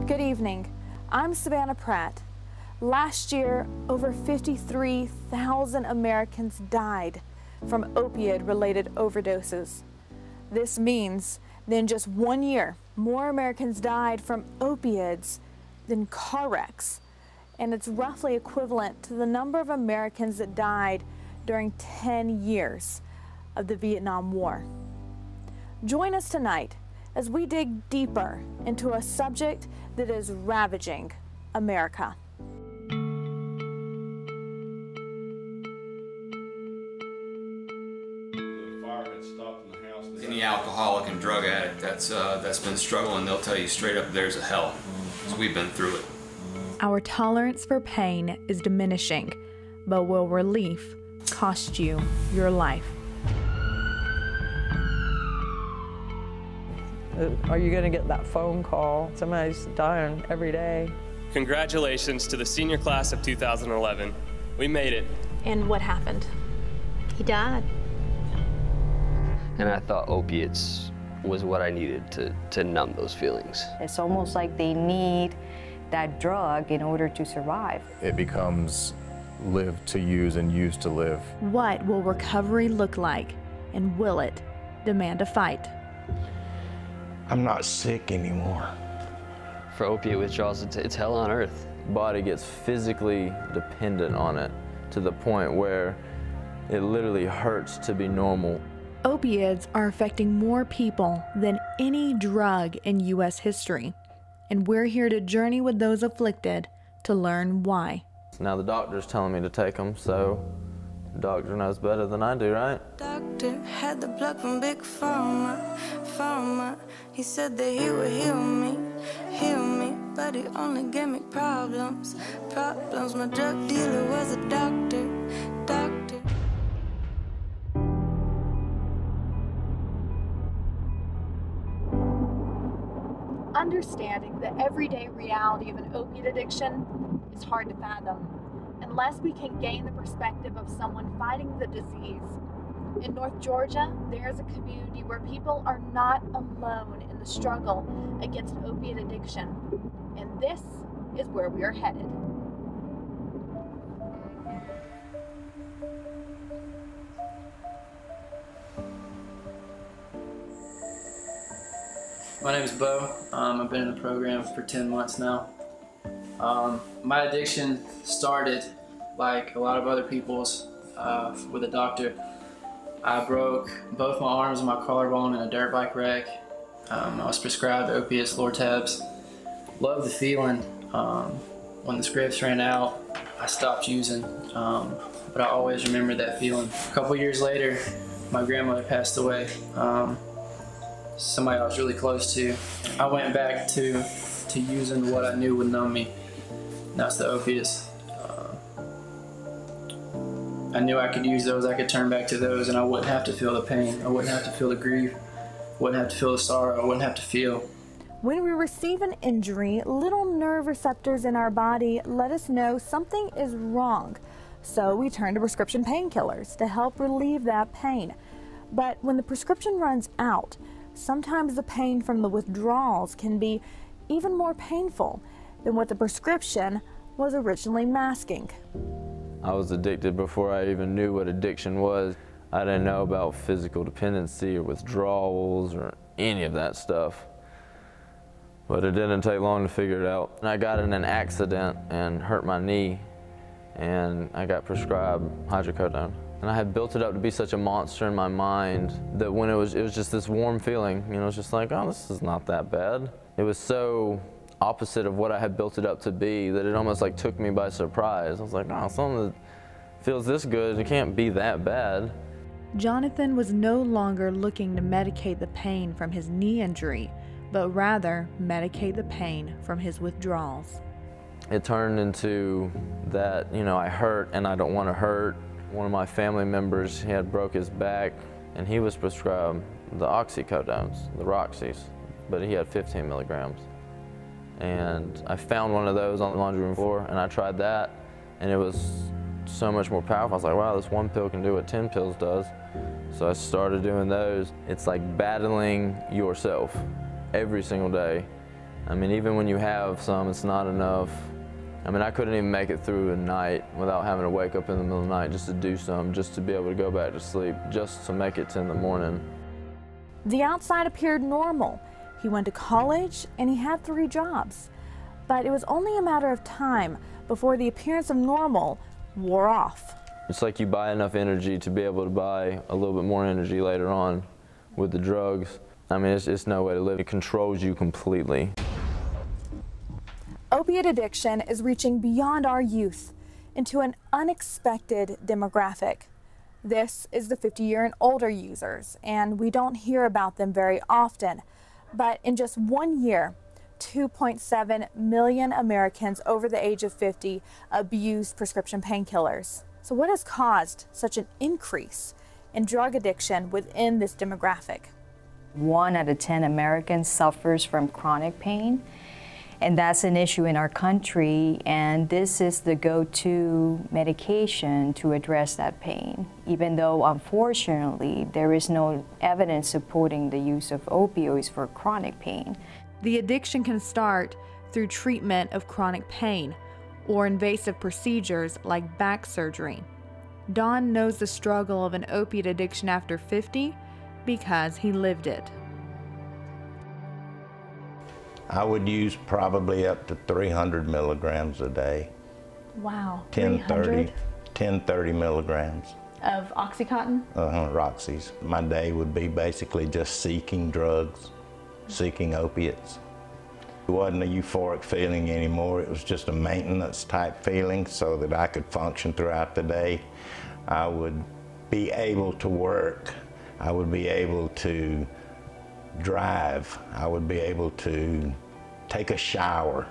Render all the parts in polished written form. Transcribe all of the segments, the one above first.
Good evening. I'm Savannah Pratt. Last year, over 53,000 Americans died from opioid-related overdoses. This means that in just 1 year, more Americans died from opioids than car wrecks. And it's roughly equivalent to the number of Americans that died during 10 years of the Vietnam War. Join us tonight as we dig deeper into a subject that is ravaging America. Any alcoholic and drug addict that's been struggling, they'll tell you straight up there's a hell. So we've been through it. Our tolerance for pain is diminishing, but will relief cost you your life? Are you going to get that phone call? Somebody's dying every day. Congratulations to the senior class of 2011. We made it. And what happened? He died. And I thought opiates was what I needed to numb those feelings. It's almost like they need that drug in order to survive. It becomes live to use and use to live. What will recovery look like, and will it demand a fight? I'm not sick anymore. For opiate withdrawals, it's hell on earth. Body gets physically dependent on it to the point where it literally hurts to be normal. Opioids are affecting more people than any drug in U.S. history, and we're here to journey with those afflicted to learn why. Now the doctor's telling me to take them, so the doctor knows better than I do, right? Doctor had the plug from Big Pharma. He said that he would heal me, but he only gave me problems. My drug dealer was a doctor. Understanding the everyday reality of an opiate addiction is hard to fathom unless we can gain the perspective of someone fighting the disease. In North Georgia, there is a community where people are not alone in the struggle against opiate addiction, and this is where we are headed. My name is Bo. I've been in the program for 10 months now. My addiction started, like a lot of other people's, with a doctor. I broke both my arms and my collarbone in a dirt bike wreck. I was prescribed opiates, Lortabs. Loved the feeling. When the scripts ran out, I stopped using, but I always remember that feeling. A couple years later, my grandmother passed away. Somebody I was really close to. I went back to using what I knew would numb me, and that's the opiates. I knew I could use those, I could turn back to those, and I wouldn't have to feel the pain, I wouldn't have to feel the grief, wouldn't have to feel the sorrow, I wouldn't have to feel. When we receive an injury, little nerve receptors in our body let us know something is wrong. So we turn to prescription painkillers to help relieve that pain. But when the prescription runs out, sometimes the pain from the withdrawals can be even more painful than what the prescription was originally masking. I was addicted before I even knew what addiction was. I didn't know about physical dependency or withdrawals or any of that stuff. But it didn't take long to figure it out. And I got in an accident and hurt my knee, and I got prescribed hydrocodone. And I had built it up to be such a monster in my mind that when it was just this warm feeling, you know, it's just like, oh, this is not that bad. It was so opposite of what I had built it up to be that it almost like took me by surprise. I was like, oh, something that feels this good, it can't be that bad. Jonathan was no longer looking to medicate the pain from his knee injury, but rather medicate the pain from his withdrawals. It turned into that, you know, I hurt and I don't want to hurt. One of my family members, he had broke his back, and he was prescribed the oxycodones, the Roxys, but he had 15 milligrams. And I found one of those on the laundry room floor, and I tried that, and it was so much more powerful. I was like, wow, this one pill can do what 10 pills does. So I started doing those. It's like battling yourself every single day, I mean, even when you have some, it's not enough. I mean, I couldn't even make it through a night without having to wake up in the middle of the night just to do something, just to be able to go back to sleep, just to make it to in the morning. The outside appeared normal. He went to college and he had 3 jobs. But it was only a matter of time before the appearance of normal wore off. It's like you buy enough energy to be able to buy a little bit more energy later on with the drugs. I mean, it's no way to live. It controls you completely. Opiate addiction is reaching beyond our youth into an unexpected demographic. This is the 50-year and older users, and we don't hear about them very often. But in just 1 year, 2.7 million Americans over the age of 50 abused prescription painkillers. So what has caused such an increase in drug addiction within this demographic? 1 out of 10 Americans suffers from chronic pain. And that's an issue in our country, and this is the go-to medication to address that pain, even though, unfortunately, there is no evidence supporting the use of opioids for chronic pain. The addiction can start through treatment of chronic pain or invasive procedures like back surgery. Don knows the struggle of an opiate addiction after 50 because he lived it. I would use probably up to 300 milligrams a day. Wow, 1030 milligrams. Of Oxycontin? Roxy's. My day would be basically just seeking drugs, seeking opiates. It wasn't a euphoric feeling anymore. It was just a maintenance type feeling so that I could function throughout the day. I would be able to work. I would be able to drive. I would be able to take a shower.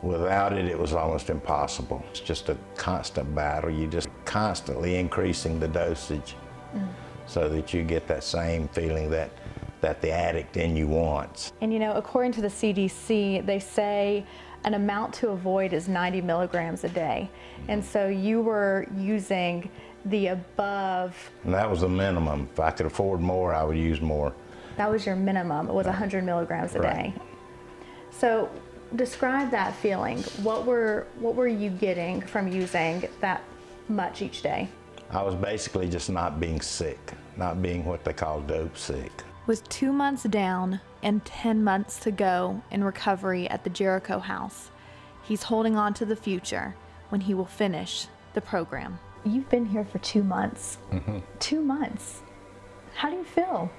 Without it, it was almost impossible. It's just a constant battle. You're just constantly increasing the dosage so that you get that same feeling that the addict in you wants. And you know, according to the CDC, they say an amount to avoid is 90 milligrams a day. And so you were using the above. And that was the minimum. If I could afford more, I would use more. That was your minimum. It was 100 milligrams a day. So describe that feeling. What were you getting from using that much each day? I was basically just not being sick, not being what they call dope sick. With 2 months down and 10 months to go in recovery at the Jericho House, he's holding on to the future when he will finish the program. You've been here for 2 months. 2 months. How do you feel?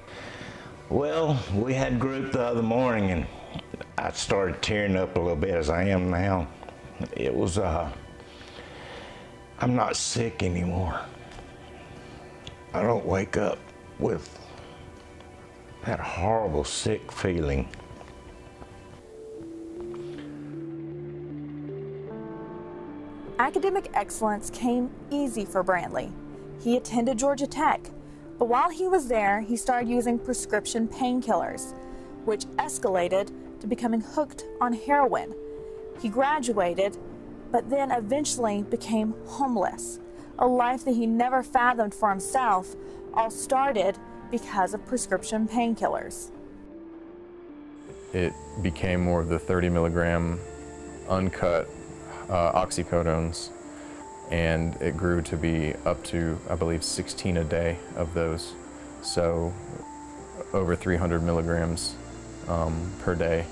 Well, we had group the other morning and I started tearing up a little bit as I am now. It was, I'm not sick anymore. I don't wake up with that horrible sick feeling. Academic excellence came easy for Brantley. He attended Georgia Tech, but while he was there, he started using prescription painkillers, which escalated to becoming hooked on heroin. He graduated, but then eventually became homeless, a life that he never fathomed for himself, all started because of prescription painkillers. It became more of the 30 milligram uncut oxycodones, and it grew to be up to, I believe, 16 a day of those. So over 300 milligrams per day.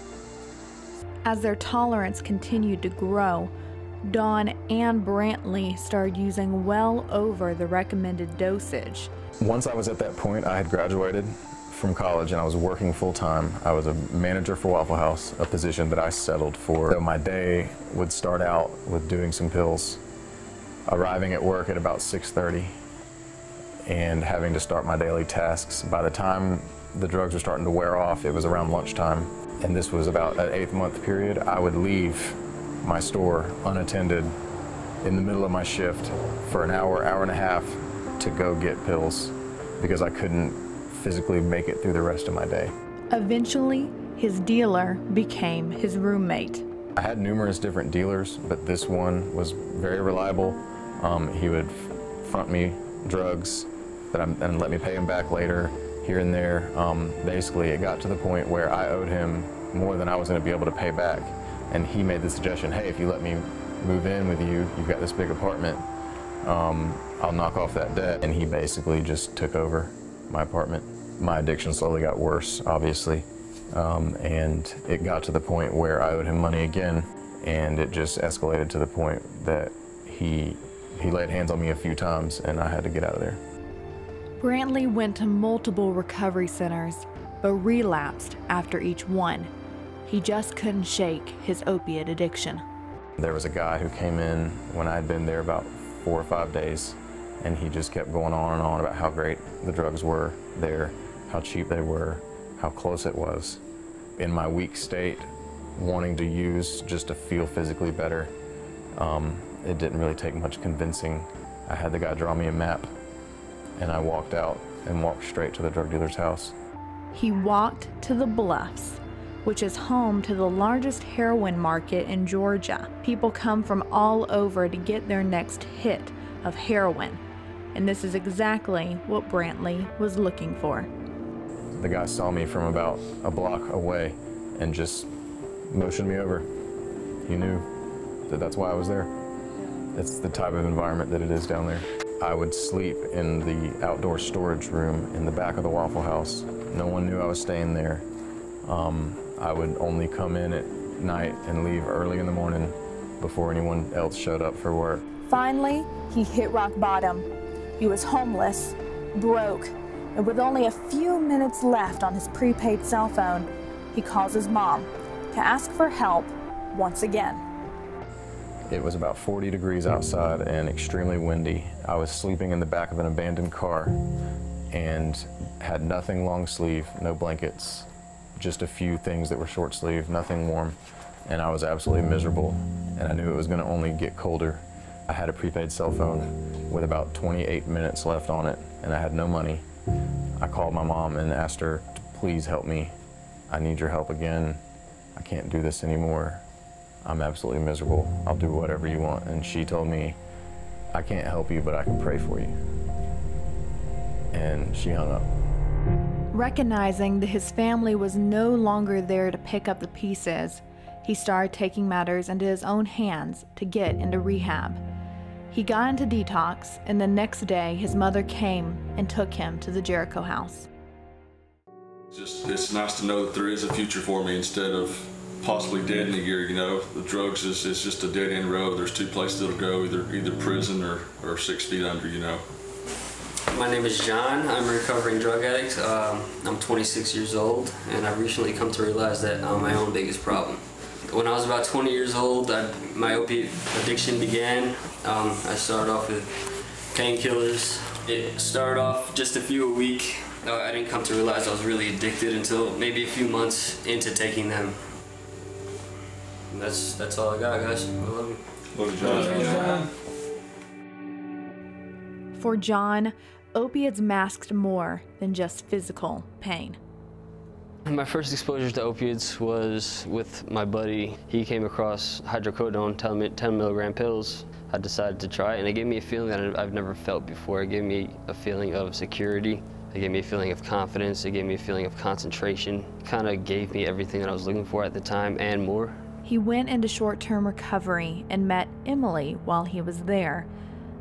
As their tolerance continued to grow, Dawn and Brantley started using well over the recommended dosage. Once I was at that point, I had graduated from college and I was working full-time. I was a manager for Waffle House, a position that I settled for. So my day would start out with doing some pills, arriving at work at about 6:30 and having to start my daily tasks. By the time the drugs were starting to wear off, it was around lunchtime. And this was about an 8-month period. I would leave my store unattended in the middle of my shift for an hour, hour and a half to go get pills because I couldn't physically make it through the rest of my day. Eventually, his dealer became his roommate. I had numerous different dealers, but this one was very reliable. He would front me drugs and let me pay him back later. here and there. Basically, it got to the point where I owed him more than I was going to be able to pay back. And he made the suggestion, hey, if you let me move in with you, you've got this big apartment, I'll knock off that debt. And he basically just took over my apartment. My addiction slowly got worse, obviously. And it got to the point where I owed him money again, and it just escalated to the point that he laid hands on me a few times and I had to get out of there. Brantley went to multiple recovery centers, but relapsed after each one. He just couldn't shake his opiate addiction. There was a guy who came in when I had been there about 4 or 5 days, and he just kept going on and on about how great the drugs were there, how cheap they were, how close it was. In my weak state, wanting to use just to feel physically better, it didn't really take much convincing. I had the guy draw me a map, and I walked out and walked straight to the drug dealer's house. He walked to the Bluffs, which is home to the largest heroin market in Georgia. People come from all over to get their next hit of heroin, and this is exactly what Brantley was looking for. The guy saw me from about a block away and just motioned me over. He knew that that's why I was there. It's the type of environment that it is down there. I would sleep in the outdoor storage room in the back of the Waffle House. No one knew I was staying there. I would only come in at night and leave early in the morning before anyone else showed up for work. Finally, he hit rock bottom. He was homeless, broke, and with only a few minutes left on his prepaid cell phone, he calls his mom to ask for help once again. It was about 40 degrees outside and extremely windy. I was sleeping in the back of an abandoned car and had nothing long sleeve, no blankets, just a few things that were short sleeve, nothing warm, and I was absolutely miserable, and I knew it was going to only get colder. I had a prepaid cell phone with about 28 minutes left on it, and I had no money. I called my mom and asked her to please help me. I need your help again. I can't do this anymore. I'm absolutely miserable. I'll do whatever you want. And she told me, I can't help you, but I can pray for you. And she hung up. Recognizing that his family was no longer there to pick up the pieces, he started taking matters into his own hands to get into rehab. He got into detox, and the next day his mother came and took him to the Jericho house. It's nice to know that there is a future for me instead of possibly dead in a year. You know, the drugs is just a dead end road. There's two places it'll go, either prison or 6 feet under, you know. My name is John. I'm a recovering drug addict. I'm 26 years old, and I've recently come to realize that I'm my own biggest problem. When I was about 20 years old, my opiate addiction began. I started off with painkillers. It started off just a few a week. I didn't come to realize I was really addicted until maybe a few months into taking them. And that's all I got, guys. I love you. Love you, John. For John, opiates masked more than just physical pain. My first exposure to opiates was with my buddy. He came across hydrocodone, 10 milligram pills. I decided to try it, and it gave me a feeling that I've never felt before. It gave me a feeling of security. It gave me a feeling of confidence. It gave me a feeling of concentration. It kind of gave me everything that I was looking for at the time and more. He went into short-term recovery and met Emily while he was there.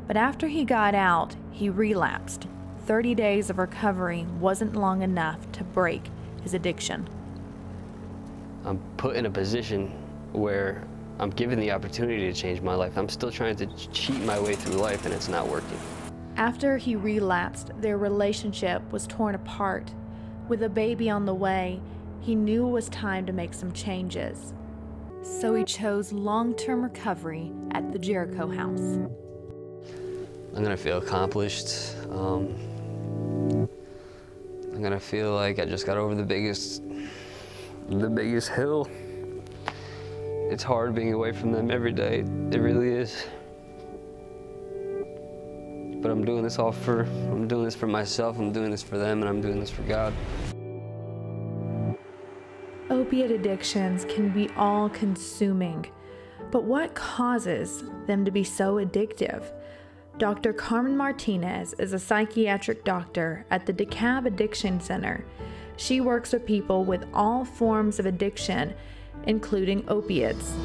But after he got out, he relapsed. 30 days of recovery wasn't long enough to break his addiction. I'm put in a position where I'm given the opportunity to change my life. I'm still trying to cheat my way through life, and it's not working. After he relapsed, their relationship was torn apart. With a baby on the way, he knew it was time to make some changes. So he chose long-term recovery at the Jericho house. I'm gonna feel accomplished. I'm gonna feel like I just got over the biggest hill. It's hard being away from them every day. It really is. But I'm doing this for myself, I'm doing this for them, and I'm doing this for God. Opiate addictions can be all-consuming, but what causes them to be so addictive? Dr. Carmen Martinez is a psychiatric doctor at the DeKalb Addiction Center. She works with people with all forms of addiction, including opiates.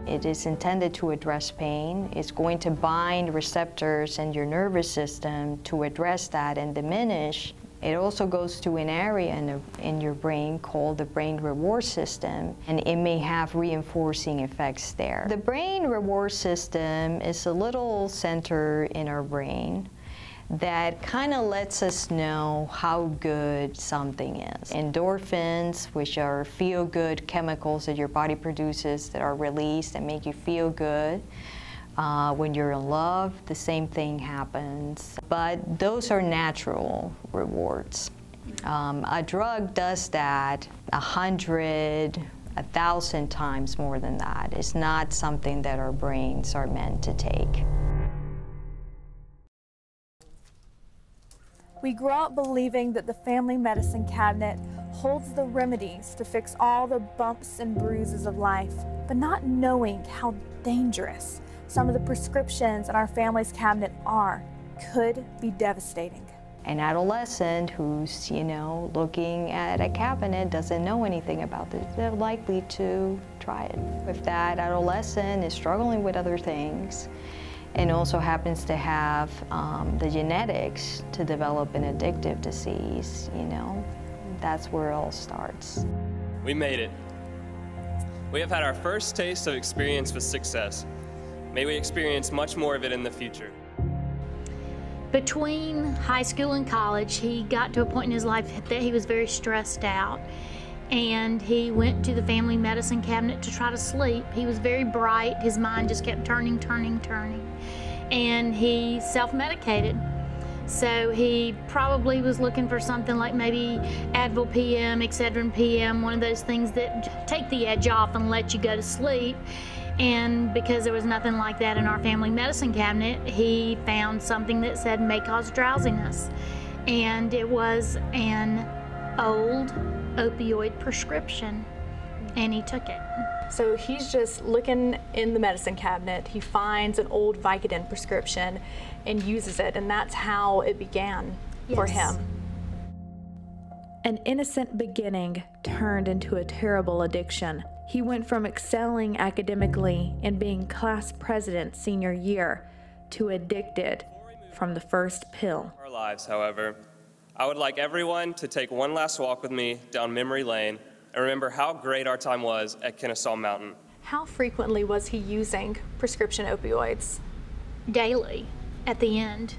It is intended to address pain. It's going to bind receptors in your nervous system to address that and diminish. It also goes to an area in your brain called the brain reward system, and it may have reinforcing effects there. The brain reward system is a little center in our brain that kind of lets us know how good something is. Endorphins, which are feel-good chemicals that your body produces that are released and make you feel good. When you're in love, the same thing happens. But those are natural rewards. A drug does that 100, 1,000 times more than that. It's not something that our brains are meant to take. We grow up believing that the family medicine cabinet holds the remedies to fix all the bumps and bruises of life, but not knowing how dangerous some of the prescriptions in our family's cabinet could be devastating. An adolescent who's, looking at a cabinet doesn't know anything about this, they're likely to try it. If that adolescent is struggling with other things and also happens to have the genetics to develop an addictive disease, that's where it all starts. We made it. We have had our first taste of experience with success. May we experience much more of it in the future. Between high school and college, he got to a point in his life that he was very stressed out. And he went to the family medicine cabinet to try to sleep. He was very bright. His mind just kept turning. And he self-medicated. So he probably was looking for something like maybe Advil PM, Excedrin PM, one of those things that take the edge off and let you go to sleep. And because there was nothing like that in our family medicine cabinet, he found something that said may cause drowsiness. And it was an old opioid prescription, and he took it. So he's just looking in the medicine cabinet, he finds an old Vicodin prescription and uses it, and that's how it began for him. An innocent beginning turned into a terrible addiction. He went from excelling academically and being class president senior year to addicted from the first pill. Our lives, however, I would like everyone to take one last walk with me down memory lane and remember how great our time was at Kennesaw Mountain. How frequently was he using prescription opioids? Daily, at the end.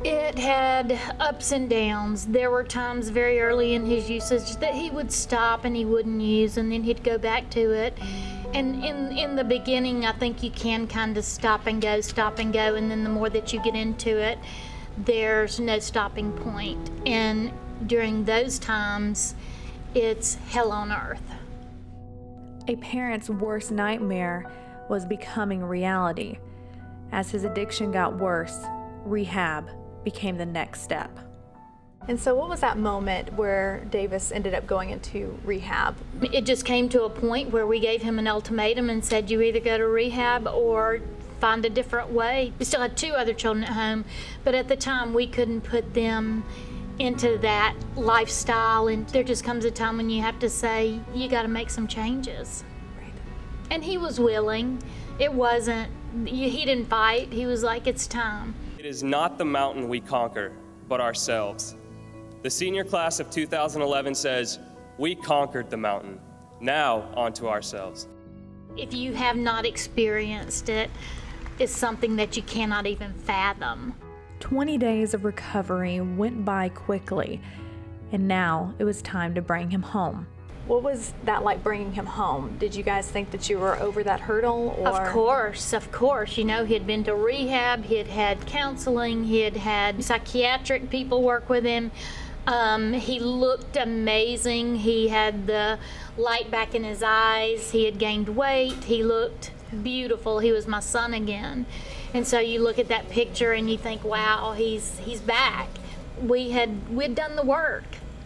It had ups and downs. There were times very early in his usage that he would stop and he wouldn't use, and then he'd go back to it. And in the beginning, I think you can kind of stop and go, and then the more that you get into it, there's no stopping point. And during those times, it's hell on earth. A parent's worst nightmare was becoming reality. As his addiction got worse, rehab became the next step. And so what was that moment where Davis ended up going into rehab? It just came to a point where we gave him an ultimatum and said, you either go to rehab or find a different way. We still had 2 other children at home, but at the time we couldn't put them into that lifestyle, and there just comes a time when you have to say, you got to make some changes. Right. And he was willing. It wasn't, he didn't fight. He was like, it's time. It is not the mountain we conquer, but ourselves. The senior class of 2011 says, we conquered the mountain. Now, onto ourselves. If you have not experienced it, it's something that you cannot even fathom. 20 days of recovery went by quickly, and now it was time to bring him home. What was that like, bringing him home? Did you guys think that you were over that hurdle? Or? Of course. You know, he had been to rehab, he had had counseling, he had had psychiatric people work with him. He looked amazing. He had the light back in his eyes. He had gained weight. He looked beautiful. He was my son again. And so you look at that picture and you think, wow, he's back. We'd done the work.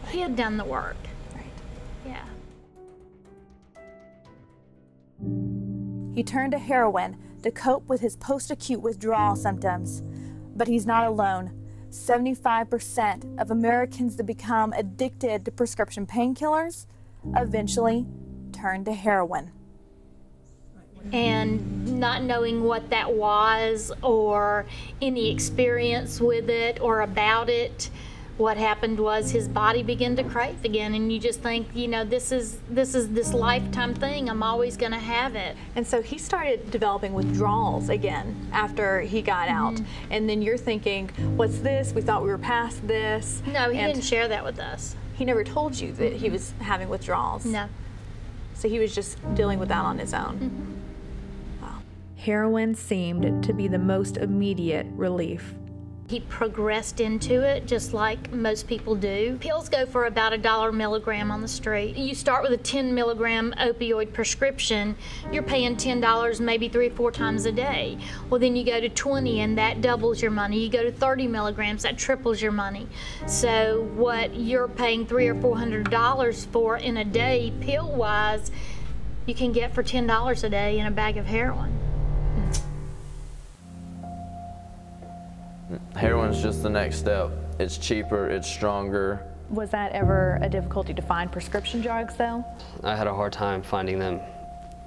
He had done the work. Right. Yeah. He turned to heroin to cope with his post-acute withdrawal symptoms. But he's not alone. 75% of Americans that become addicted to prescription painkillers eventually turn to heroin. And not knowing what that was or any experience with it or about it, what happened was his body began to crave again, and you just think, you know, this is this lifetime thing. I'm always going to have it. And so he started developing withdrawals again after he got out. And then you're thinking, what's this? We thought we were past this. No, he didn't share that with us. He never told you that he was having withdrawals. No. So he was just dealing with that on his own. Wow. Heroin seemed to be the most immediate relief. He progressed into it just like most people do. Pills go for about $1 a milligram on the street. You start with a 10 milligram opioid prescription, you're paying $10 maybe 3 or 4 times a day. Well, then you go to 20 and that doubles your money. You go to 30 milligrams, that triples your money. So what you're paying $300 or $400 for in a day, pill-wise, you can get for $10 a day in a bag of heroin. Heroin's just the next step. It's cheaper, it's stronger. Was that ever a difficulty to find prescription drugs, though? I had a hard time finding them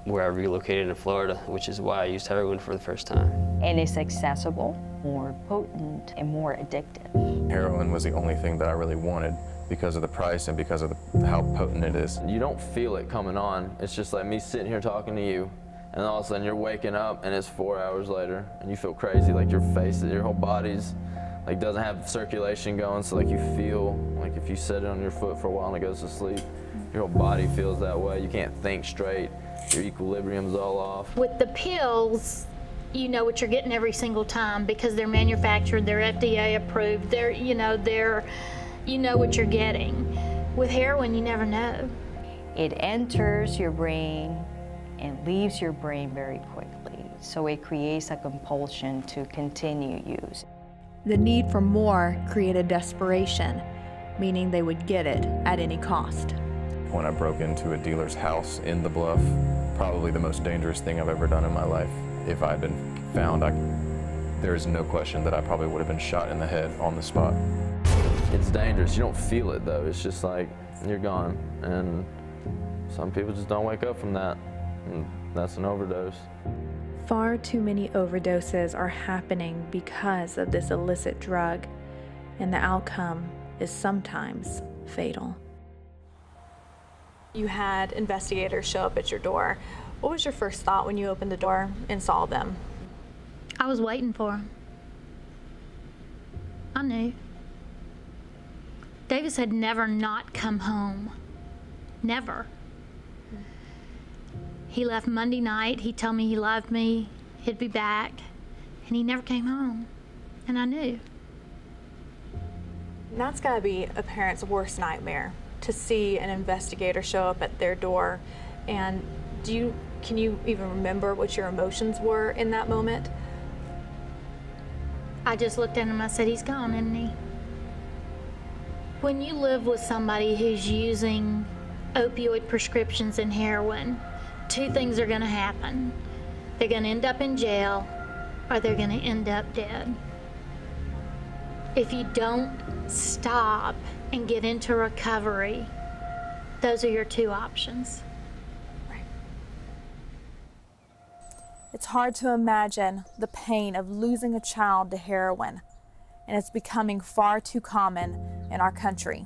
where I relocated in Florida, which is why I used heroin for the first time. And it's accessible, more potent, and more addictive. Heroin was the only thing that I really wanted because of the price and because of how potent it is. You don't feel it coming on. It's just like me sitting here talking to you, and all of a sudden you're waking up and it's 4 hours later and you feel crazy, like your face, your whole body's like doesn't have circulation going, so like you feel like if you sit it on your foot for a while and it goes to sleep, your whole body feels that way. You can't think straight, your equilibrium's all off. With the pills, you know what you're getting every single time because they're manufactured, they're FDA approved, you know what you're getting. With heroin, you never know. It enters your brain and leaves your brain very quickly, so it creates a compulsion to continue use. The need for more created desperation, meaning they would get it at any cost. When I broke into a dealer's house in the Bluff, probably the most dangerous thing I've ever done in my life. If I had been found, there is no question that I probably would have been shot in the head on the spot. It's dangerous. You don't feel it though. It's just like you're gone, and some people just don't wake up from that. And that's an overdose. Far too many overdoses are happening because of this illicit drug, and the outcome is sometimes fatal. You had investigators show up at your door. What was your first thought when you opened the door and saw them? I was waiting for them. I knew. Davis had never not come home. Never. He left Monday night. He told me he loved me, he'd be back, and he never came home. And I knew. That's gotta be a parent's worst nightmare, to see an investigator show up at their door. And can you even remember what your emotions were in that moment? I just looked at him and I said, he's gone, isn't he? When you live with somebody who's using opioid prescriptions and heroin, 2 things are gonna happen. They're gonna end up in jail, or they're gonna end up dead. If you don't stop and get into recovery, those are your 2 options. Right. It's hard to imagine the pain of losing a child to heroin, and it's becoming far too common in our country.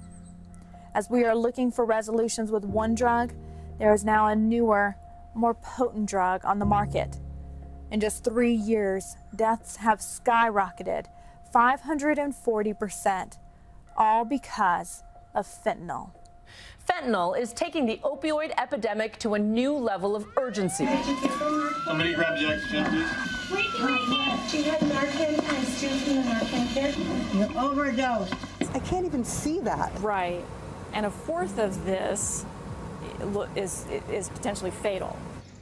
As we are looking for resolutions with one drug, there is now a newer, more potent drug on the market. In just 3 years, deaths have skyrocketed 540%, all because of fentanyl. Fentanyl is taking the opioid epidemic to a new level of urgency. Somebody grab the oxygen, please. Wait, she had Narcan. I still feel Narcan kit. You overdosed. I can't even see that. Right. And a fourth of this is potentially fatal.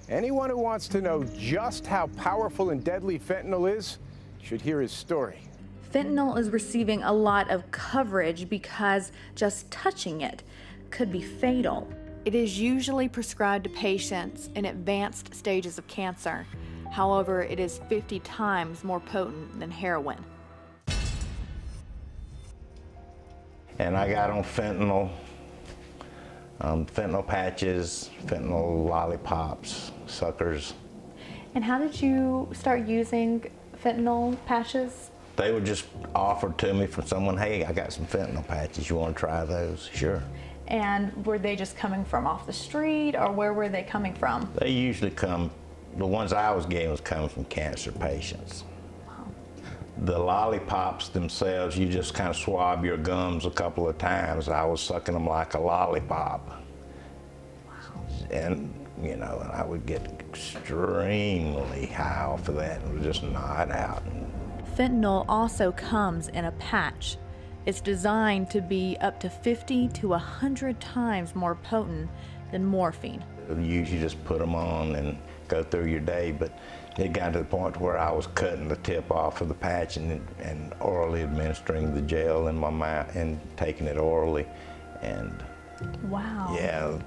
Anyone who wants to know just how powerful and deadly fentanyl is should hear his story. Fentanyl is receiving a lot of coverage because just touching it could be fatal. It is usually prescribed to patients in advanced stages of cancer. However, it is 50 times more potent than heroin. And I got on fentanyl, fentanyl patches, fentanyl lollipops, suckers. And how did you start using fentanyl patches? They were just offered to me from someone, hey, I got some fentanyl patches, you want to try those? Sure. And were they just coming from off the street, or where were they coming from? They usually come, the ones I was getting was coming from cancer patients. Wow. The lollipops themselves, you just kind of swab your gums a couple of times. I was sucking them like a lollipop. Wow. And, you know, and I would get extremely high off of that and would just nod out. Fentanyl also comes in a patch. It's designed to be up to 50 to 100 times more potent than morphine. You usually just put them on and go through your day, but it got to the point where I was cutting the tip off of the patch and orally administering the gel in my mouth and taking it orally. And wow. Yeah,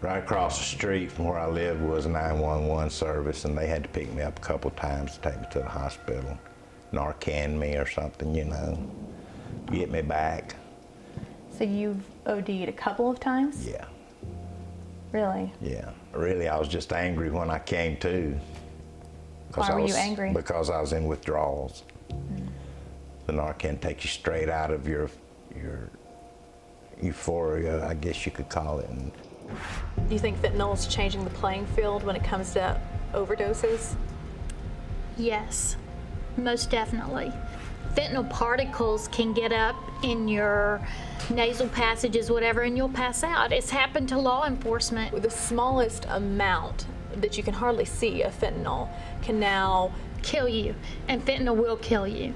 right across the street from where I lived was a 911 service, and they had to pick me up a couple times to take me to the hospital. Narcan me or something, you know, get me back. So you've OD'd a couple of times? Yeah. Really? Yeah. Really, I was just angry when I came to. Why were you angry? Because I was in withdrawals. Mm. The Narcan takes you straight out of your euphoria, I guess you could call it. And do you think fentanyl is changing the playing field when it comes to overdoses? Yes. Most definitely. Fentanyl particles can get up in your nasal passages, whatever, and you'll pass out. It's happened to law enforcement. The smallest amount that you can hardly see of fentanyl can now kill you, and fentanyl will kill you.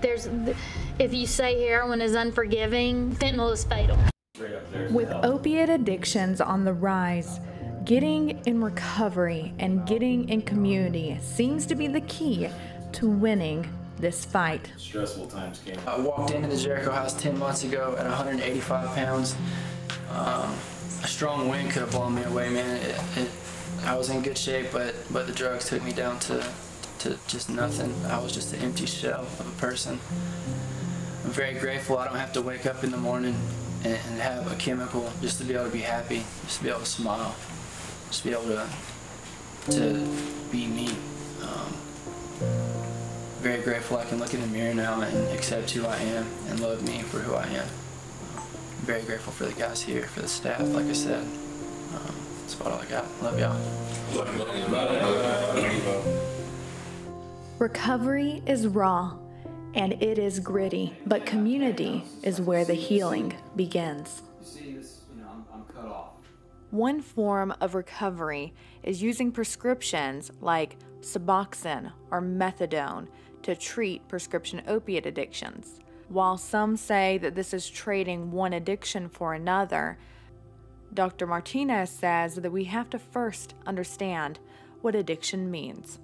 If you say heroin is unforgiving, fentanyl is fatal. With opiate addictions on the rise, getting in recovery and getting in community seems to be the key to winning this fight. Stressful times came. I walked into the Jericho house 10 months ago at 185 pounds. A strong wind could have blown me away, man. I was in good shape, but the drugs took me down to just nothing. I was just an empty shell of a person. I'm very grateful I don't have to wake up in the morning and have a chemical just to be able to be happy, just to be able to smile, just to be able to be me. Very grateful I can look in the mirror now and accept who I am and love me for who I am. Very grateful for the guys here, for the staff, like I said. That's about all I got. Love y'all. Recovery is raw and it is gritty, but community is where the healing begins. You see this, I'm cut off. One form of recovery is using prescriptions like Suboxone or methadone to treat prescription opiate addictions. While some say that this is trading one addiction for another, Dr. Martinez says that we have to first understand what addiction means.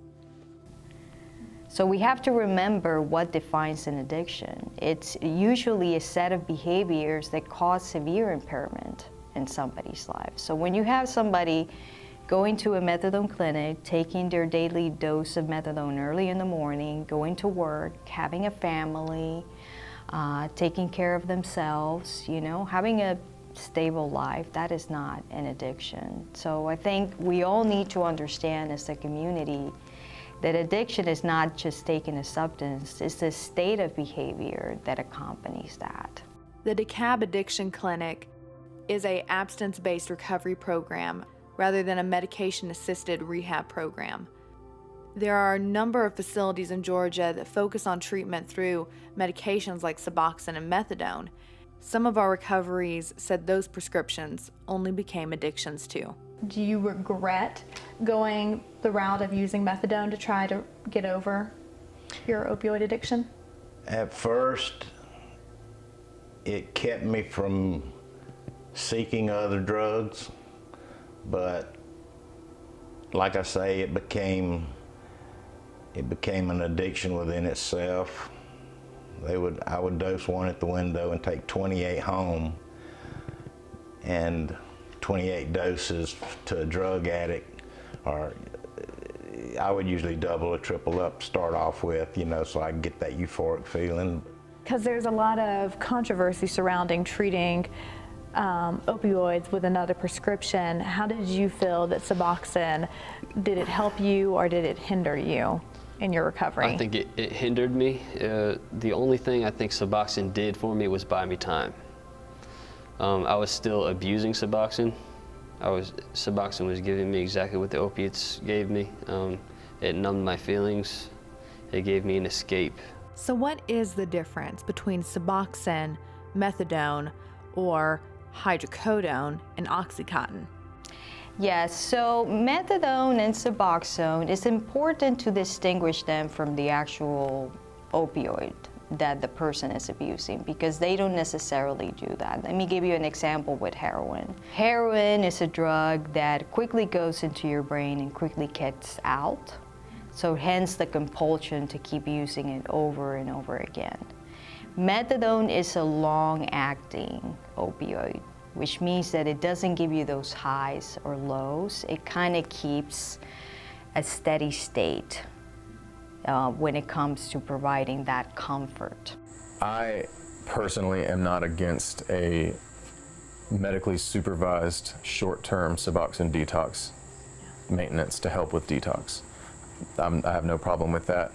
So we have to remember what defines an addiction. It's usually a set of behaviors that cause severe impairment in somebody's life. So when you have somebody going to a methadone clinic, taking their daily dose of methadone early in the morning, going to work, having a family, taking care of themselves, having a stable life, that is not an addiction. So I think we all need to understand as a community that addiction is not just taking a substance, it's the state of behavior that accompanies that. The DeKalb Addiction Clinic is an abstinence-based recovery program rather than a medication-assisted rehab program. There are a number of facilities in Georgia that focus on treatment through medications like Suboxone and methadone. Some of our recoveries said those prescriptions only became addictions too. Do you regret going the route of using methadone to try to get over your opioid addiction? At first, it kept me from seeking other drugs, but like I say, it became an addiction within itself. I would dose one at the window and take 28 home, and 28 doses to a drug addict, or I would usually double or triple up, start off with, you know, so I can get that euphoric feeling. Because there's a lot of controversy surrounding treating opioids with another prescription. How did you feel that Suboxone, did it help you or did it hinder you in your recovery? I think it hindered me. The only thing I think Suboxone did for me was buy me time. I was still abusing Suboxone. Suboxone was giving me exactly what the opiates gave me. It numbed my feelings. It gave me an escape. So what is the difference between Suboxone, methadone, or hydrocodone and Oxycontin? Yes, so methadone and Suboxone, it's important to distinguish them from the actual opioid that the person is abusing, because they don't necessarily do that. Let me give you an example with heroin. Heroin is a drug that quickly goes into your brain and quickly gets out, so hence the compulsion to keep using it over and over again. Methadone is a long-acting opioid, which means that it doesn't give you those highs or lows. It kind of keeps a steady state when it comes to providing that comfort. I personally am not against a medically supervised short-term Suboxone detox maintenance to help with detox. I have no problem with that.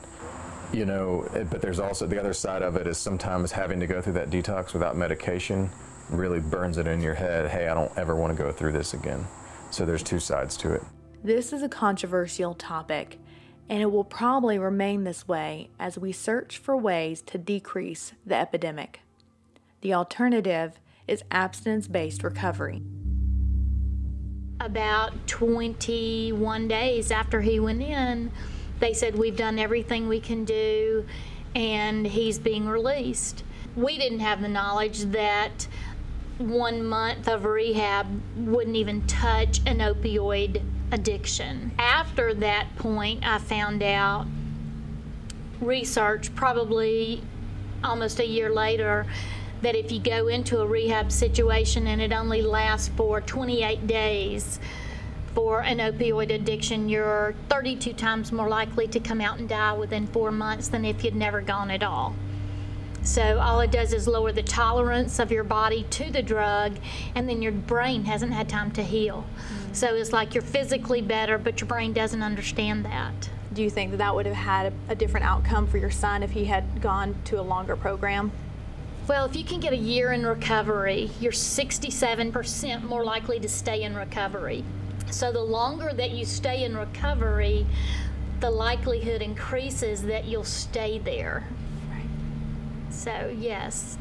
You know, but there's also the other side of it is sometimes having to go through that detox without medication really burns it in your head. Hey, I don't ever want to go through this again. So there's two sides to it. This is a controversial topic, and it will probably remain this way as we search for ways to decrease the epidemic. The alternative is abstinence-based recovery. About 21 days after he went in, they said, we've done everything we can do, and he's being released. We didn't have the knowledge that 1 month of rehab wouldn't even touch an opioid addiction. After that point, I found out research, probably almost a year later, that if you go into a rehab situation and it only lasts for 28 days, for an opioid addiction, you're 32 times more likely to come out and die within 4 months than if you'd never gone at all. So all it does is lower the tolerance of your body to the drug, and then your brain hasn't had time to heal. So it's like you're physically better, but your brain doesn't understand that. Do you think that that would have had a different outcome for your son if he had gone to a longer program? Well, if you can get a year in recovery, you're 67% more likely to stay in recovery. So the longer that you stay in recovery, the likelihood increases that you'll stay there. Right. So, yes.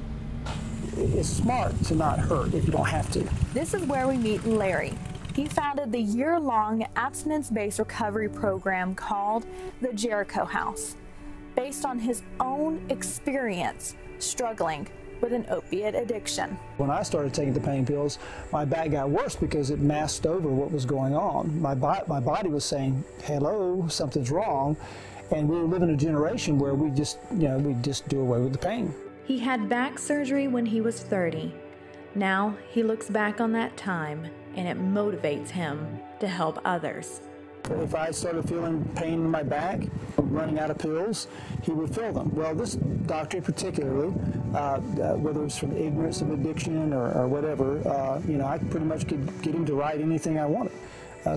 It's smart to not hurt if you don't have to. This is where we meet Larry. He founded the year-long abstinence-based recovery program called the Jericho House, based on his own experience struggling with an opiate addiction. When I started taking the pain pills, my back got worse because it masked over what was going on. My body was saying, hello, something's wrong. And we were living a generation where we just do away with the pain. He had back surgery when he was 30. Now he looks back on that time and it motivates him to help others. If I started feeling pain in my back, running out of pills, he would fill them. Well, this doctor particularly, whether it's from ignorance of addiction or whatever, I pretty much could get him to write anything I wanted.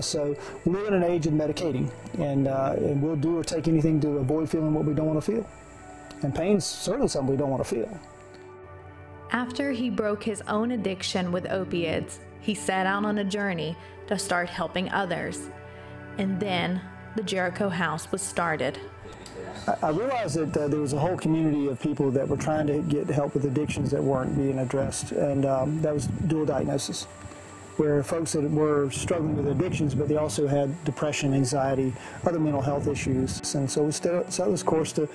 So we live in an age of medicating, and we'll do or take anything to avoid feeling what we don't want to feel. And pain's certainly something we don't want to feel. After he broke his own addiction with opiates, he set out on a journey to start helping others. And then the Jericho House was started. I realized that there was a whole community of people that were trying to get help with addictions that weren't being addressed, and that was dual diagnosis, where folks that were struggling with addictions, but they also had depression, anxiety, other mental health issues. And so we set this course to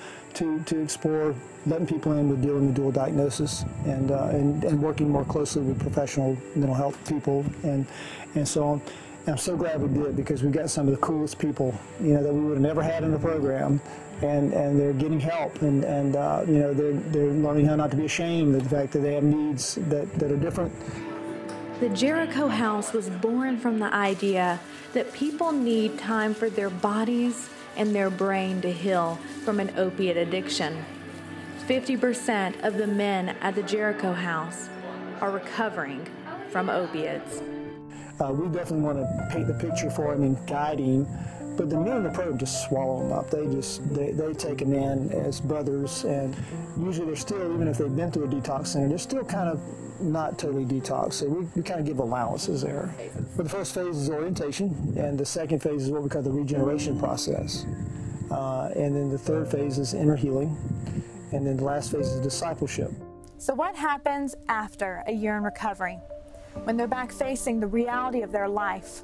explore letting people in with dealing with dual diagnosis and working more closely with professional mental health people and so on. And I'm so glad we did, because we've got some of the coolest people, that we would have never had in the program, and they're getting help, and they're learning how not to be ashamed of the fact that they have needs that are different. The Jericho House was born from the idea that people need time for their bodies and their brain to heal from an opiate addiction. 50% of the men at the Jericho House are recovering from opiates. We definitely want to paint the picture for him and guide him, but the men in the program just swallow them up. They take them in as brothers, and usually they're still, even if they've been through a detox center, they're still kind of not totally detoxed, so we kind of give allowances there. But the first phase is orientation, and the second phase is what we call the regeneration process. And then the third phase is inner healing, and then the last phase is discipleship. So what happens after a year in recovery? When they're back facing the reality of their life,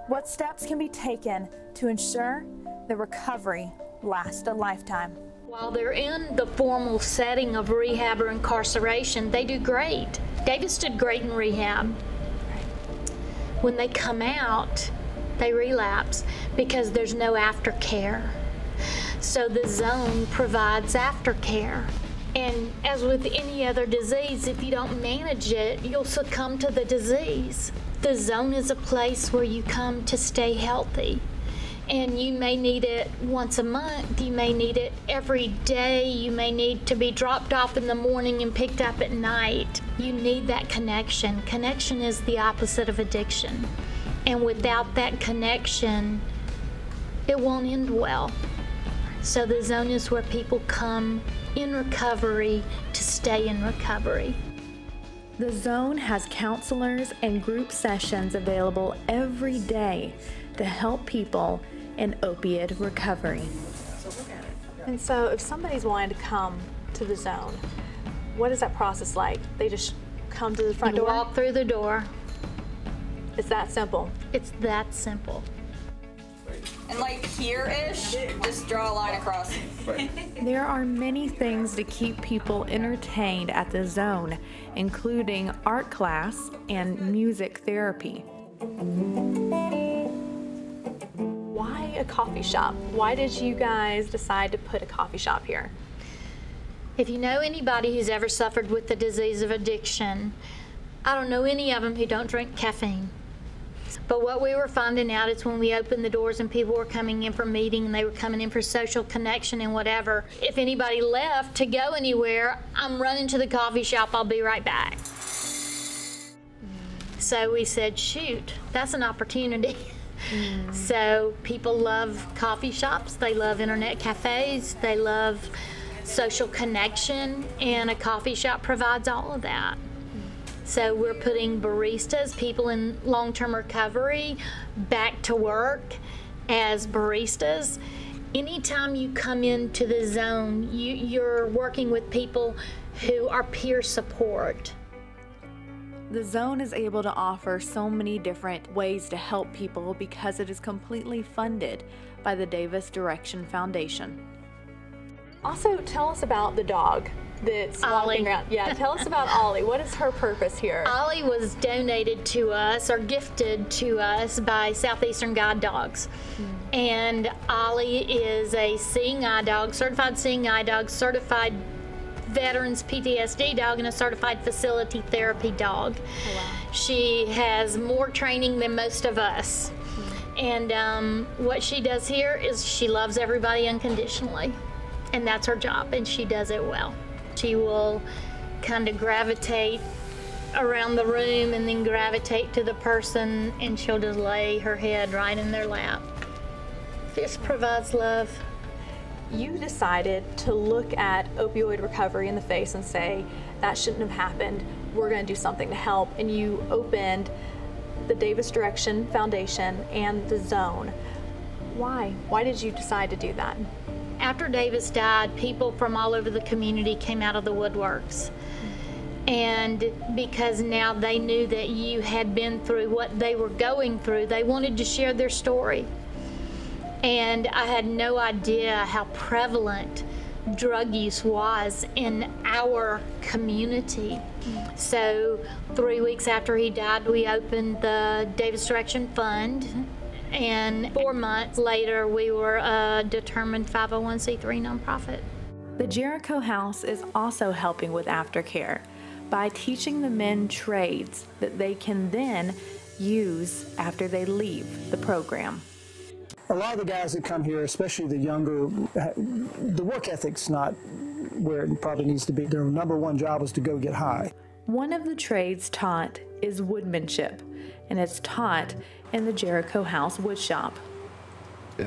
what steps can be taken to ensure the recovery lasts a lifetime? While they're in the formal setting of rehab or incarceration, they do great. Davis did great in rehab. When they come out, they relapse because there's no aftercare. So the zone provides aftercare. And as with any other disease, if you don't manage it, you'll succumb to the disease. The zone is a place where you come to stay healthy. And you may need it once a month, you may need it every day, you may need to be dropped off in the morning and picked up at night. You need that connection. Connection is the opposite of addiction. And without that connection, it won't end well. So the zone is where people come in recovery to stay in recovery. The zone has counselors and group sessions available every day to help people in opiate recovery. And so if somebody's wanting to come to the zone, what is that process like? They just come to the front door? Walk through the door. It's that simple? It's that simple. And like here-ish, just draw a line across. There are many things to keep people entertained at the zone, including art class and music therapy. Why a coffee shop? Why did you guys decide to put a coffee shop here? If you know anybody who's ever suffered with the disease of addiction, I don't know any of them who don't drink caffeine. But what we were finding out is when we opened the doors and people were coming in for meeting and they were coming in for social connection and whatever, if anybody left to go anywhere, I'm running to the coffee shop, I'll be right back. So we said, shoot, that's an opportunity. So people love coffee shops, they love internet cafes, they love social connection, and a coffee shop provides all of that. So we're putting baristas, people in long-term recovery, back to work as baristas. Anytime you come into the zone, you're working with people who are peer support. The zone is able to offer so many different ways to help people because it is completely funded by the Davis Direction Foundation. Also, tell us about the dog that's walking around. Yeah, tell us about Ollie. What is her purpose here? Ollie was donated to us or gifted to us by Southeastern Guide Dogs. And Ollie is a seeing eye dog, certified seeing eye dog, certified veterans PTSD dog, and a certified facility therapy dog. Oh, wow. She has more training than most of us. And what she does here is she loves everybody unconditionally. And that's her job, and she does it well. She will kind of gravitate around the room and then gravitate to the person, and she'll just lay her head right in their lap. Just provides love. You decided to look at opioid recovery in the face and say, that shouldn't have happened. We're going to do something to help. And you opened the Davis Direction Foundation and the Zone. Why? Why did you decide to do that? After Davis died, people from all over the community came out of the woodworks. And because now they knew that you had been through what they were going through, they wanted to share their story. And I had no idea how prevalent drug use was in our community. So 3 weeks after he died, we opened the Davis Direction Fund. And 4 months later, we were a determined 501c3 nonprofit. The Jericho House is also helping with aftercare by teaching the men trades that they can then use after they leave the program. A lot of the guys that come here, especially the younger, the work ethic's not where it probably needs to be. Their number one job is to go get high. One of the trades taught is woodmanship, and it's taught in the Jericho House wood shop.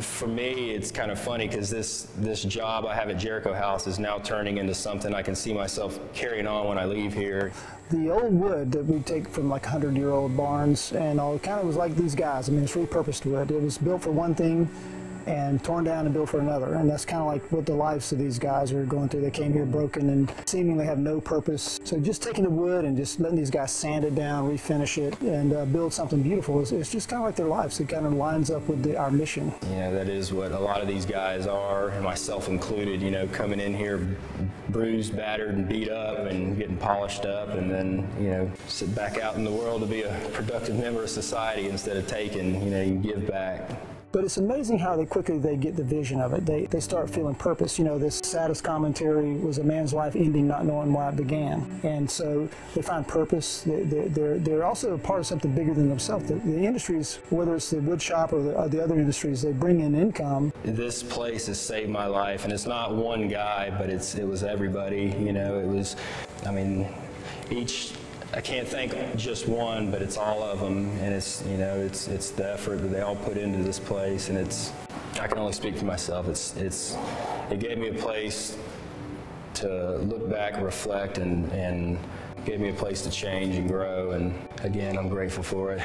For me, it's kind of funny because this job I have at Jericho House is now turning into something I can see myself carrying on when I leave here. The old wood that we take from like 100-year-old barns and all, it kind of was like these guys. I mean, it's repurposed wood. It was built for one thing and torn down and built for another. And that's kind of like what the lives of these guys are going through. They came here broken and seemingly have no purpose. So just taking the wood and just letting these guys sand it down, refinish it, and build something beautiful, it's just kind of like their lives. It kind of lines up with our mission. You know, that is what a lot of these guys are, and myself included, you know, coming in here bruised, battered, and beat up and getting polished up, and then, you know, sit back out in the world to be a productive member of society instead of taking, you know, you give back. But it's amazing how quickly they get the vision of it. They start feeling purpose. You know, this saddest commentary was a man's life ending not knowing why it began. And so they find purpose. They're also a part of something bigger than themselves. The industries, whether it's the wood shop or the other industries, they bring in income. This place has saved my life, and it's not one guy, but it was everybody. You know, it was, I mean, I can't thank just one, but it's all of them, and it's, you know, it's the effort that they all put into this place, and I can only speak for myself. It gave me a place to look back, reflect, and gave me a place to change and grow, and again, I'm grateful for it.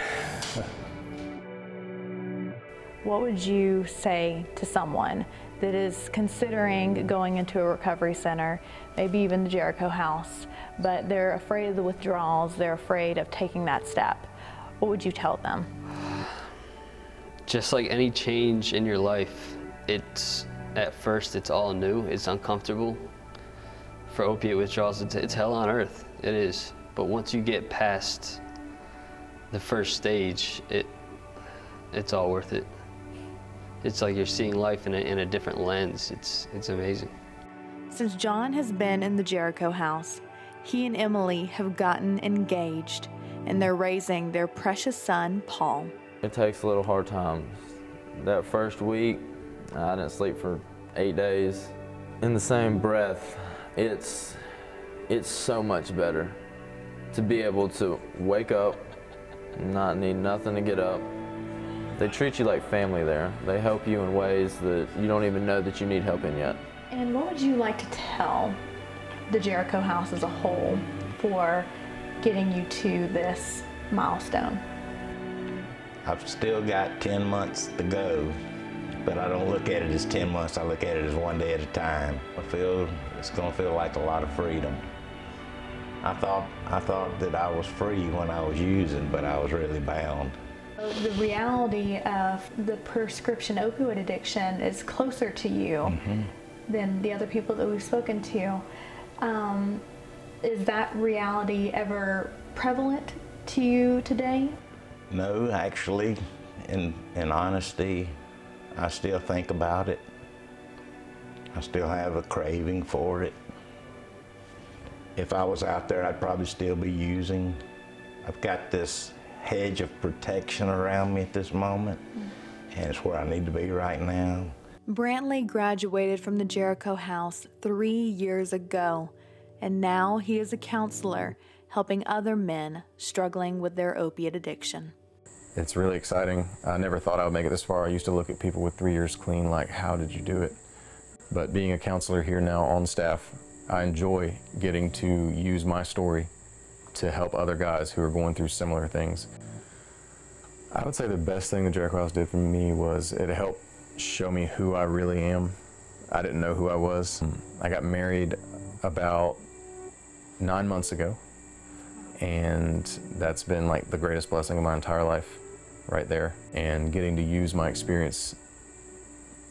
What would you say to someone that is considering going into a recovery center, maybe even the Jericho House, but they're afraid of the withdrawals, they're afraid of taking that step? What would you tell them? Just like any change in your life, at first it's all new, it's uncomfortable. For opiate withdrawals, it's hell on earth, it is. But once you get past the first stage, it's all worth it. It's like you're seeing life in a different lens. It's amazing. Since John has been in the Jericho House, he and Emily have gotten engaged, and they're raising their precious son, Paul. It takes a little hard times. That first week, I didn't sleep for 8 days. In the same breath, it's so much better to be able to wake up, not need nothing to get up. They treat you like family there. They help you in ways that you don't even know that you need help in yet. And what would you like to tell the Jericho House as a whole for getting you to this milestone? I've still got 10 months to go, but I don't look at it as 10 months. I look at it as one day at a time. I feel it's going to feel like a lot of freedom. I thought that I was free when I was using, but I was really bound. The reality of the prescription opioid addiction is closer to you than the other people that we've spoken to. Is that reality ever prevalent to you today? No, actually, in honesty, I still think about it. I still have a craving for it. If I was out there, I'd probably still be using. I've got this hedge of protection around me at this moment, and it's where I need to be right now. Brantley graduated from the Jericho House 3 years ago, and now he is a counselor helping other men struggling with their opiate addiction. It's really exciting. I never thought I would make it this far. I used to look at people with 3 years clean like, how did you do it? But being a counselor here now on staff, I enjoy getting to use my story to help other guys who are going through similar things. I would say the best thing the Jericho House did for me was it helped show me who I really am. I didn't know who I was. I got married about 9 months ago, and that's been like the greatest blessing of my entire life right there. And getting to use my experience,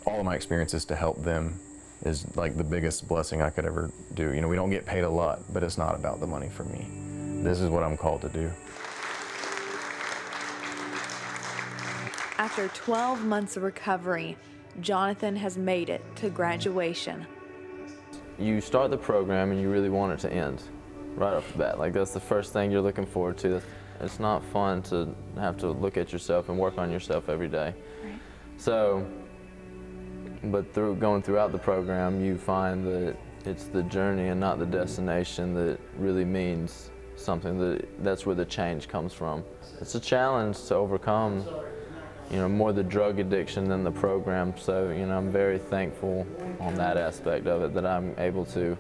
all of my experiences, to help them is like the biggest blessing I could ever do. You know, we don't get paid a lot, but it's not about the money for me. This is what I'm called to do. After 12 months of recovery, Jonathan has made it to graduation. You start the program and you really want it to end. right off the bat. Like, that's the first thing you're looking forward to. It's not fun to have to look at yourself and work on yourself every day. Right. So, but going throughout the program, you find that it's the journey and not the destination that really means something. That's where the change comes from. It's a challenge to overcome, you know, more the drug addiction than the program. So, you know, I'm very thankful on that aspect of it, that I'm able to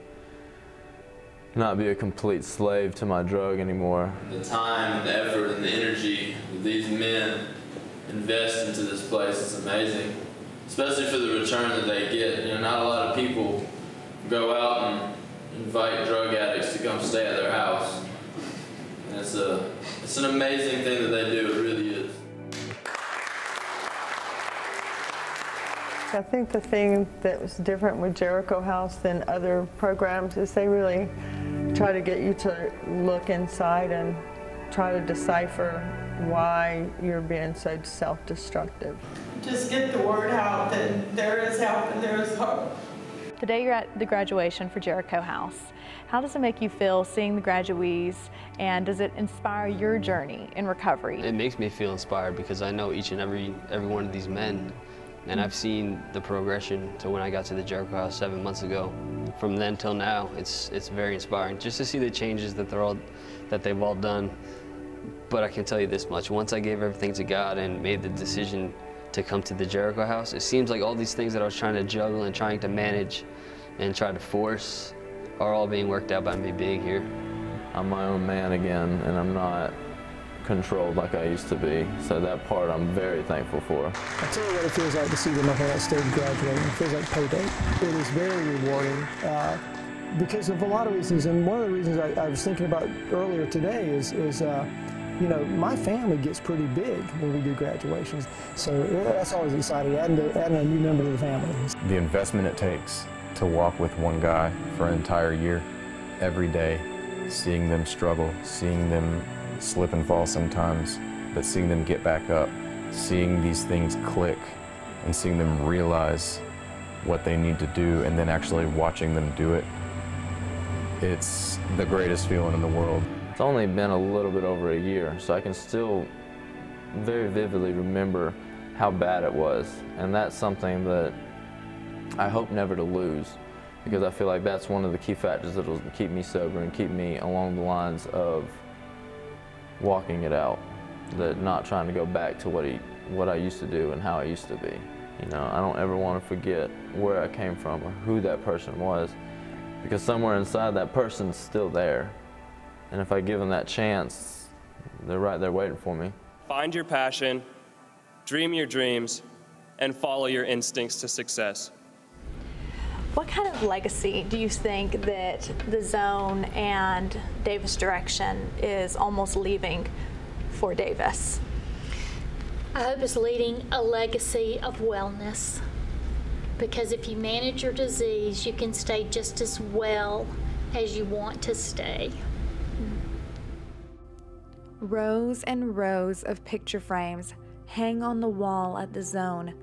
not be a complete slave to my drug anymore. The time and the effort and the energy that these men invest into this place is amazing, especially for the return that they get. You know, not a lot of people go out and invite drug addicts to come stay at their house. And it's an amazing thing that they do, it really is. I think the thing that was different with Jericho House than other programs is they really try to get you to look inside and try to decipher why you're being so self-destructive. Just get the word out that there is help and there is hope. Today you're at the graduation for Jericho House. How does it make you feel seeing the graduees, and does it inspire your journey in recovery? It makes me feel inspired because I know each and every one of these men, and I've seen the progression to when I got to the Jericho House 7 months ago. From then till now, it's very inspiring just to see the changes that they've all done. But I can tell you this much: once I gave everything to God and made the decision to come to the Jericho House, it seems like all these things that I was trying to juggle and trying to manage and try to force are all being worked out by me being here. I'm my own man again, and I'm not controlled like I used to be. So that part I'm very thankful for. I'll tell you what it feels like to see them up on that stage graduating. It feels like payday. It is very rewarding because of a lot of reasons. And one of the reasons I was thinking about earlier today is you know, my family gets pretty big when we do graduations. So that's always exciting, adding a new member to the family. The investment it takes to walk with one guy for an entire year, every day, seeing them struggle, seeing them slip and fall sometimes, but seeing them get back up, seeing these things click, and seeing them realize what they need to do, and then actually watching them do it. It's the greatest feeling in the world. It's only been a little bit over a year, so I can still very vividly remember how bad it was, and that's something that I hope never to lose, because I feel like that's one of the key factors that will keep me sober and keep me along the lines of walking it out, that not trying to go back to what I used to do and how I used to be. You know, I don't ever want to forget where I came from or who that person was, because somewhere inside that person's still there. And if I give them that chance, they're right there waiting for me. Find your passion, dream your dreams, and follow your instincts to success. What kind of legacy do you think that the Zone and Davis Direction is almost leaving for Davis? I hope it's leading a legacy of wellness, because if you manage your disease, you can stay just as well as you want to stay. Rows and rows of picture frames hang on the wall at the Zone.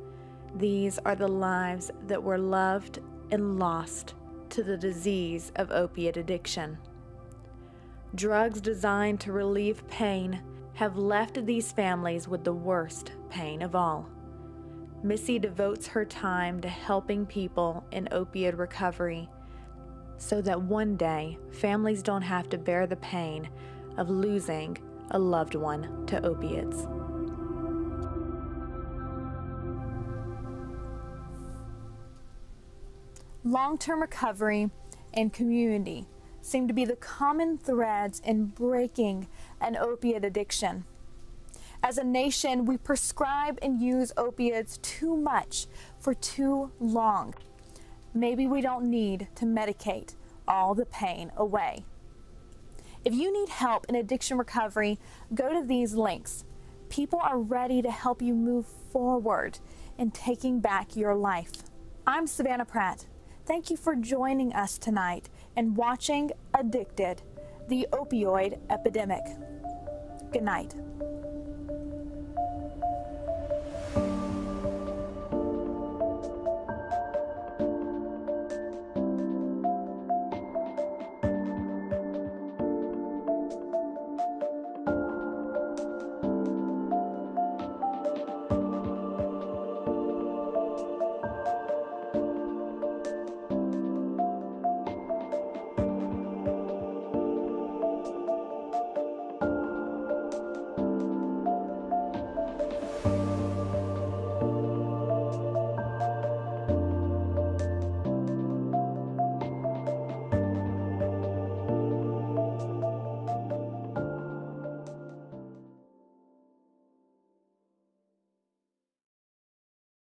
These are the lives that were loved and lost to the disease of opiate addiction. Drugs designed to relieve pain have left these families with the worst pain of all. Missy devotes her time to helping people in opiate recovery so that one day families don't have to bear the pain of losing a loved one to opiates. Long-term recovery and community seem to be the common threads in breaking an opiate addiction. As a nation, we prescribe and use opiates too much for too long. Maybe we don't need to medicate all the pain away. If you need help in addiction recovery, go to these links. People are ready to help you move forward in taking back your life. I'm Savannah Pratt. Thank you for joining us tonight and watching Addicted, the Opioid Epidemic. Good night.